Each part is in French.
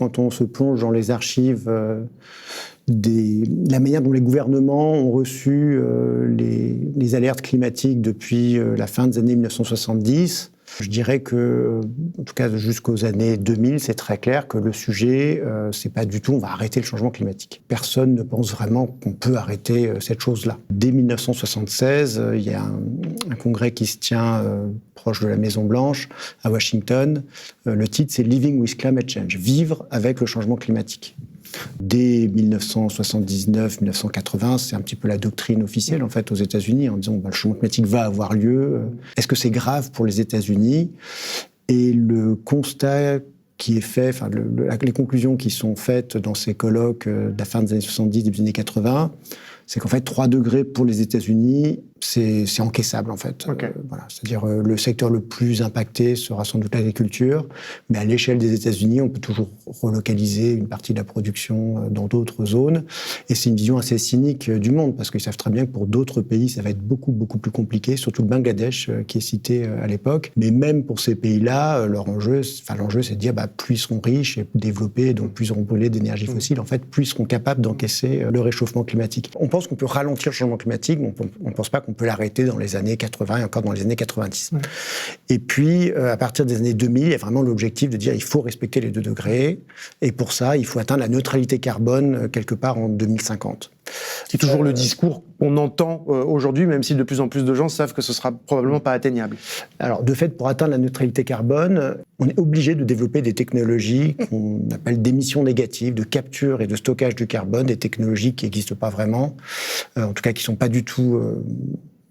Quand on se plonge dans les archives la manière dont les gouvernements ont reçu les alertes climatiques depuis la fin des années 1970, je dirais que, en tout cas jusqu'aux années 2000, c'est très clair que le sujet, c'est pas du tout on va arrêter le changement climatique. Personne ne pense vraiment qu'on peut arrêter cette chose-là. Dès 1976, il y a un congrès qui se tient proche de la Maison-Blanche, à Washington. Le titre, c'est « Living with Climate Change », vivre avec le changement climatique. Dès 1979-1980, c'est un petit peu la doctrine officielle en fait aux États-Unis en disant le changement climatique va avoir lieu. Est-ce que c'est grave pour les États-Unis ? Et le constat qui est fait, les conclusions qui sont faites dans ces colloques de la fin des années 70, début des années 80, c'est qu'en fait 3 degrés pour les États-Unis, c'est encaissable en fait. Okay. Voilà. C'est-à-dire le secteur le plus impacté sera sans doute l'agriculture, mais à l'échelle des États-Unis, on peut toujours relocaliser une partie de la production dans d'autres zones. Et c'est une vision assez cynique du monde, parce qu'ils savent très bien que pour d'autres pays, ça va être beaucoup, beaucoup plus compliqué, surtout le Bangladesh qui est cité à l'époque. Mais même pour ces pays-là, l'enjeu, c'est de dire plus ils seront riches et développés, donc plus ils auront brûlé d'énergie fossile, en fait, plus ils seront capables d'encaisser le réchauffement climatique. On pense qu'on peut ralentir le changement climatique, mais on ne pense pas qu'on peut l'arrêter dans les années 80 et encore dans les années 90. Ouais. Et puis, à partir des années 2000, il y a vraiment l'objectif de dire il faut respecter les 2 degrés. Et pour ça, il faut atteindre la neutralité carbone quelque part en 2050. C'est toujours le discours qu'on entend aujourd'hui, même si de plus en plus de gens savent que ce sera probablement pas atteignable. Alors, de fait, pour atteindre la neutralité carbone, on est obligé de développer des technologies qu'on appelle d'émissions négatives, de capture et de stockage du carbone, des technologies qui n'existent pas vraiment, en tout cas qui ne sont pas du tout...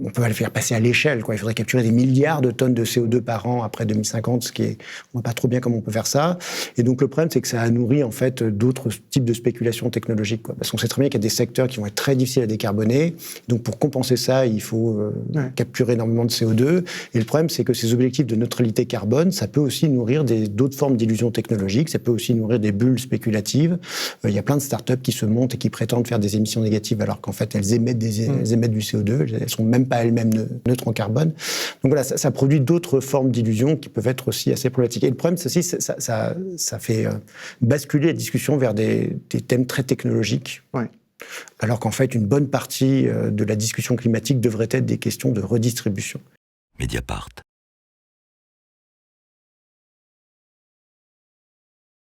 on peut le faire passer à l'échelle, quoi. Il faudrait capturer des milliards de tonnes de CO2 par an après 2050, ce qui est, on voit pas trop bien comment on peut faire ça. Et donc, le problème, c'est que ça a nourri, en fait, d'autres types de spéculations technologiques, quoi. Parce qu'on sait très bien qu'il y a des secteurs qui vont être très difficiles à décarboner. Donc, pour compenser ça, il faut capturer énormément de CO2. Et le problème, c'est que ces objectifs de neutralité carbone, ça peut aussi nourrir d'autres formes d'illusions technologiques. Ça peut aussi nourrir des bulles spéculatives. Il y a plein de startups qui se montent et qui prétendent faire des émissions négatives alors qu'en fait, elles émettent elles émettent du CO2. Elles sont même pas elles-mêmes neutres en carbone. Donc voilà, ça produit d'autres formes d'illusions qui peuvent être aussi assez problématiques. Et le problème, c'est aussi, ça fait basculer la discussion vers des thèmes très technologiques. Ouais. Alors qu'en fait, une bonne partie de la discussion climatique devrait être des questions de redistribution. Mediapart.